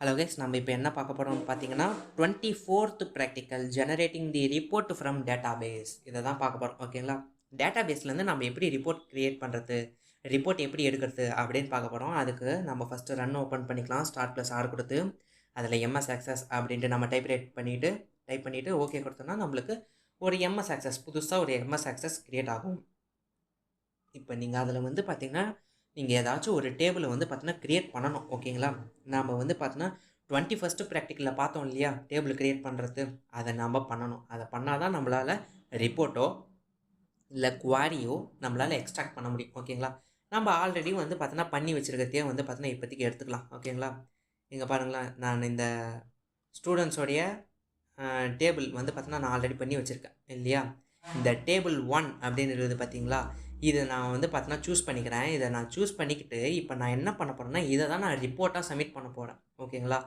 Hello guys, நம்ம இப்போ என்ன பார்க்க போகிறோம்னு பார்த்தீங்கன்னா 24th practical generating the report from database இதை தான் பார்க்க போகிறோம். ஓகேங்களா? டேட்டாபேஸ்லேருந்து நம்ம எப்படி ரிப்போர்ட் க்ரியேட் பண்ணுறது, ரிப்போர்ட் எப்படி எடுக்கிறது அப்படின்னு பார்க்க போகிறோம். அதுக்கு நம்ம ஃபஸ்ட்டு ரன் ஓப்பன் பண்ணிக்கலாம். ஸ்டார்ட் ப்ளஸ் ஆர் கொடுத்து அதில் எம்எஸ் ஆக்சஸ் அப்படின்ட்டு நம்ம டைப் பண்ணிவிட்டு ஓகே கொடுத்தோம்னா நம்மளுக்கு ஒரு எம்எஸ் ஆக்சஸ் புதுசாக ஒரு எம்எஸ் ஆக்சஸ் க்ரியேட் ஆகும். இப்போ நீங்கள் அதில் வந்து பார்த்தீங்கன்னா நீங்கள் ஏதாச்சும் ஒரு டேபிளை வந்து பார்த்தீங்கன்னா க்ரியேட் பண்ணணும். ஓகேங்களா? நாம் வந்து பார்த்தீங்கன்னா 21st ப்ராக்டிக்கலில் பார்த்தோம் இல்லையா, டேபிள் க்ரியேட் பண்ணுறது. அதை நம்ம பண்ணணும். அதை பண்ணால் தான் நம்மளால் ரிப்போர்ட்டோ இல்லை குவாரியோ நம்மளால் எக்ஸ்ட்ராக்ட் பண்ண முடியும். ஓகேங்களா? நம்ம ஆல்ரெடி வந்து பார்த்தீங்கன்னா பண்ணி வச்சுருக்கிறதே வந்து பார்த்தீங்கன்னா இப்போதைக்கு எடுத்துக்கலாம். ஓகேங்களா? இங்கே பாருங்களேன், நான் இந்த ஸ்டூடெண்ட்ஸோடைய டேபிள் வந்து பார்த்தீங்கன்னா நான் ஆல்ரெடி பண்ணி வச்சுருக்கேன் இல்லையா. இந்த டேபிள் 1 அப்படின்னு இருக்குது பார்த்தீங்களா, இதை நான் வந்து பார்த்தீங்கன்னா சூஸ் பண்ணிக்கிறேன். இதை நான் சூஸ் பண்ணிக்கிட்டு இப்போ நான் என்ன பண்ண போகிறேன்னா இதை தான் நான் ரிப்போர்ட்டாக சப்மிட் பண்ண போகிறேன். ஓகேங்களா?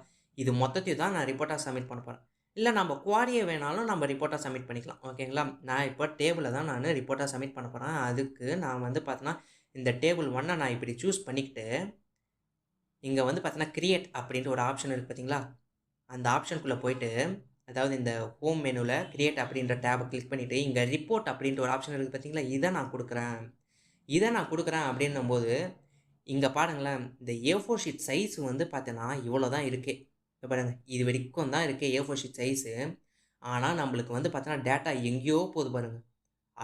இது மொத்தத்தையும் தான் நான் ரிப்போர்ட்டாக சப்மிட் பண்ண போகிறேன். இல்லை நம்ம குவாரியை வேணாலும் நம்ம ரிப்போர்ட்டாக சப்மிட் பண்ணிக்கலாம். ஓகேங்களா? நான் இப்போ டேபிளை தான் நான் ரிப்போர்ட்டாக சப்மிட் பண்ண போகிறேன். அதுக்கு நான் வந்து பார்த்தீங்கன்னா இந்த டேபிள் 1 நான் இப்படி சூஸ் பண்ணிக்கிட்டு இங்கே வந்து பார்த்தீங்கன்னா கிரியேட் அப்படின்ட்டு ஒரு ஆப்ஷன் இருக்குது பார்த்தீங்களா, அந்த ஆப்ஷனுக்குள்ளே போயிட்டு அதாவது இந்த ஹோம் மெனுவில் கிரியேட் அப்படின்ற டேபை கிளிக் பண்ணிவிட்டு இங்கே ரிப்போர்ட் அப்படின்ற ஒரு ஆப்ஷன் இருக்குது பார்த்தீங்களா, இதை நான் கொடுக்குறேன் அப்படின்னும்போது இங்கே பாருங்களேன், இந்த A4 ஷீட் சைஸ் வந்து பார்த்தீங்கன்னா இவ்வளோ தான் இருக்கே. இப்போ பாருங்கள், இது வரைக்கும் தான் இருக்கே A4 ஷீட் சைஸு. ஆனால் நம்மளுக்கு வந்து பார்த்தீங்கன்னா டேட்டா எங்கேயோ போகுது பாருங்கள்,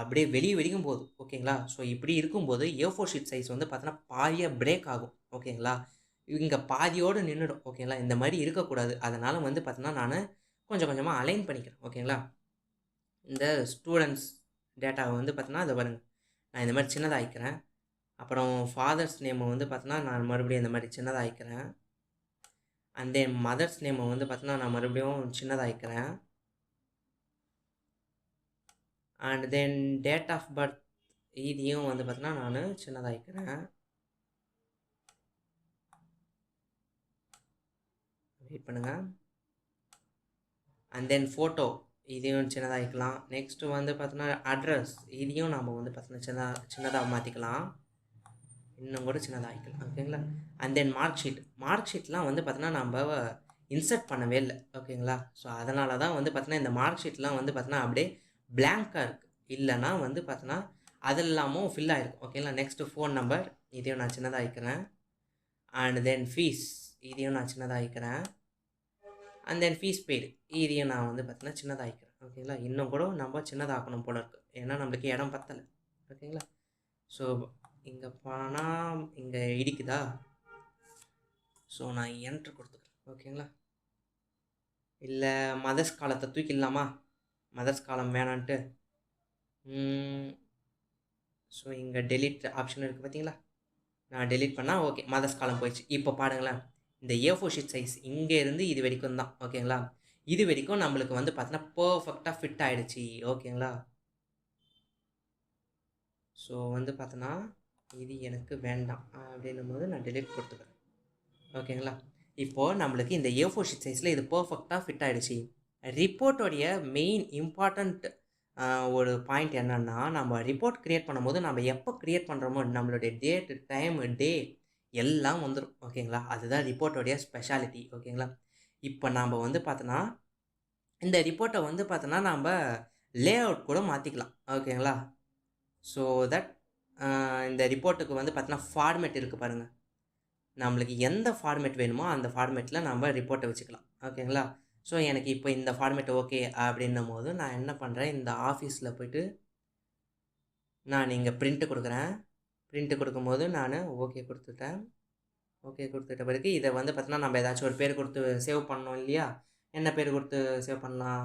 அப்படியே வெளியே வரைக்கும் போகுது. ஓகேங்களா? ஸோ இப்படி இருக்கும்போது A4 ஷீட் சைஸ் வந்து பார்த்தீங்கன்னா பாதியாக பிரேக் ஆகும். ஓகேங்களா? இங்கே பாதியோடு நின்றுடும். ஓகேங்களா? இந்த மாதிரி இருக்கக்கூடாது. அதனால் வந்து பார்த்தீங்கன்னா நான் கொஞ்சம் கொஞ்சமாக அலைன் பண்ணிக்கிறேன். ஓகேங்களா? இந்த ஸ்டூடெண்ட்ஸ் டேட்டாவை வந்து பார்த்தீங்கன்னா அதை பாருங்கள், நான் இந்த மாதிரி சின்னதாகிக்கிறேன். அப்புறம் ஃபாதர்ஸ் நேமை வந்து பார்த்தீங்கன்னா நான் மறுபடியும் இந்த மாதிரி சின்னதாகிக்கிறேன். அண்ட் தென் மதர்ஸ் நேமை வந்து பார்த்தீங்கன்னா நான் மறுபடியும் சின்னதாகிக்கிறேன். And then date of birth இதையும் வந்து பார்த்தீங்கன்னா நான் சின்னதாகிக்கிறேன். வெயிட் பண்ணுங்கள். அண்ட் தென் ஃபோட்டோ இதையும் சின்னதாகிக்கலாம். நெக்ஸ்ட்டு வந்து பார்த்தோன்னா அட்ரஸ் இதையும் நம்ம வந்து பார்த்தோன்னா சின்னதாக மாற்றிக்கலாம், இன்னும் கூட சின்னதாகிக்கலாம். ஓகேங்களா? அண்ட் தென் மார்க் ஷீட்லாம் வந்து பார்த்தோன்னா நம்ம இன்சர்ட் பண்ணவே இல்லை. ஓகேங்களா? ஸோ அதனால தான் வந்து பார்த்தோன்னா இந்த மார்க் ஷீட்லாம் வந்து பார்த்தோன்னா அப்படியே பிளாங்காக இருக்குது. இல்லைனா வந்து பார்த்தோன்னா அது இல்லாமல் ஃபில் ஆகிருக்கும். ஓகேங்களா? நெக்ஸ்ட்டு ஃபோன் நம்பர் இதையும் நான் சின்னதாகிக்கிறேன். அண்ட் தென் ஃபீஸ் இதையும் நான் சின்னதாகிக்கிறேன். அண்ட் தென் ஃபீஸ் பெய்டு இதையும் நான் வந்து பார்த்தீங்கன்னா சின்னதாகிக்கிறேன். ஓகேங்களா? இன்னும் கூட நம்ம சின்னதாக்கணும் போல இருக்குது, ஏன்னா நம்மளுக்கு இடம் பத்தலை. ஓகேங்களா? ஸோ இங்கே போனால் இங்கே இடிக்குதா, ஸோ நான் என்ட்ரு கொடுத்துக்கிறேன். ஓகேங்களா? இல்லை மதர்ஸ் காலத்தை தூக்கிடலாமா, மதர்ஸ் காலம் வேணான்ட்டு. ஸோ இங்கே டெலிட் ஆப்ஷன் இருக்குது பார்த்தீங்களா, நான் டெலிட் பண்ணால் ஓகே மதர்ஸ் காலம் போயிடுச்சு. இப்போ பாருங்களேன், இந்த A4 ஷீட் சைஸ் இங்கேருந்து இது வரைக்கும் தான். ஓகேங்களா? இது வரைக்கும் நம்மளுக்கு வந்து பார்த்தீங்கன்னா பர்ஃபெக்டாக ஃபிட் ஆகிடுச்சு. ஓகேங்களா? ஸோ வந்து பார்த்தோன்னா இது எனக்கு வேண்டாம் அப்படின்னும் போது நான் டெலிட் கொடுத்துக்கிறேன். ஓகேங்களா? இப்போது நம்மளுக்கு இந்த A4 ஷீட் சைஸில் இது பர்ஃபெக்டாக ஃபிட் ஆகிடுச்சு. ரிப்போர்ட்டோடைய மெயின் இம்பார்ட்டண்ட் ஒரு பாயிண்ட் என்னென்னா, நம்ம ரிப்போர்ட் க்ரியேட் பண்ணும்போது நம்ம எப்போ க்ரியேட் பண்ணுறோமோ நம்மளுடைய டேட்டு டைம் டே எல்லாம் வந்துடும். ஓகேங்களா? அதுதான் ரிப்போர்ட்டோடைய ஸ்பெஷாலிட்டி. ஓகேங்களா? இப்போ நாம் வந்து பார்த்தோன்னா இந்த ரிப்போர்ட்டை வந்து பார்த்தோன்னா நம்ம லே அவுட் கூட மாற்றிக்கலாம். ஓகேங்களா? ஸோ தட் இந்த ரிப்போர்ட்டுக்கு வந்து பார்த்தோன்னா ஃபார்மேட் இருக்குது பாருங்கள், நம்மளுக்கு எந்த ஃபார்மேட் வேணுமோ அந்த ஃபார்மேட்டில் நம்ம ரிப்போர்ட்டை வச்சுக்கலாம். ஓகேங்களா? ஸோ எனக்கு இப்போ இந்த ஃபார்மேட் ஓகே அப்படின்னும் போது நான் என்ன பண்ணுறேன், இந்த ஆஃபீஸில் போய்ட்டு நான் இங்கே ப்ரிண்ட்டு கொடுக்குறேன். ப்ரிண்ட்டு கொடுக்கும்போது நான் ஓகே கொடுத்துட்டேன். ஓகே கொடுத்துட்ட பிறகு இதை வந்து பார்த்தீங்கன்னா நம்ம ஏதாச்சும் ஒரு பேர் கொடுத்து சேவ் பண்ணோம் இல்லையா, என்ன பேர் கொடுத்து சேவ் பண்ணலாம்,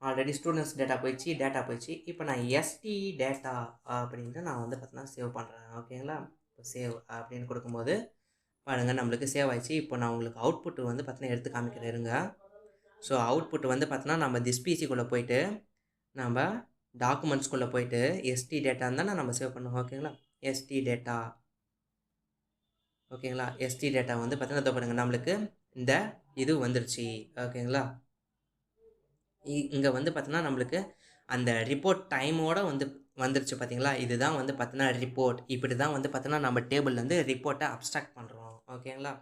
ஆல்ரெடி ஸ்டூடெண்ட்ஸ் டேட்டா போயிடுச்சு. இப்போ நான் எஸ்டி டேட்டா அப்படின்ட்டு நான் வந்து பார்த்தீங்கன்னா சேவ் பண்ணுறேன். ஓகேங்களா? இப்போ சேவ் அப்படின்னு கொடுக்கும்போது பாருங்கள் நம்மளுக்கு சேவ் ஆயிடுச்சு. இப்போ நான் உங்களுக்கு அவுட்புட் வந்து பார்த்தீங்கன்னா எடுத்து காமிக்கிறேன் இருங்க. ஸோ அவுட்புட் வந்து பார்த்தீங்கன்னா நம்ம திஸ் பிசிக்குள்ளே போயிட்டு நம்ம டாக்குமெண்ட்ஸ்குள்ளே போயிட்டு எஸ்டி டேட்டான்னு தானே நம்ம சேவ் பண்ணுவோம். ஓகேங்களா? SD data. ஓகேங்களா? எஸ்டி டேட்டா வந்து பார்த்தீங்கன்னா பாருங்கள் நம்மளுக்கு இந்த இது வந்துருச்சு. ஓகேங்களா? இங்கே வந்து பார்த்தீங்கன்னா நம்மளுக்கு அந்த ரிப்போர்ட் டைமோடு வந்துருச்சு பார்த்தீங்களா. இதுதான் வந்து பார்த்தீங்கன்னா ரிப்போர்ட். இப்படி தான் வந்து பார்த்தீங்கன்னா நம்ம டேபிள்லேருந்து ரிப்போர்ட்டை அப்ஸ்ட்ராக்ட் பண்ணுறோம். ஓகேங்களா?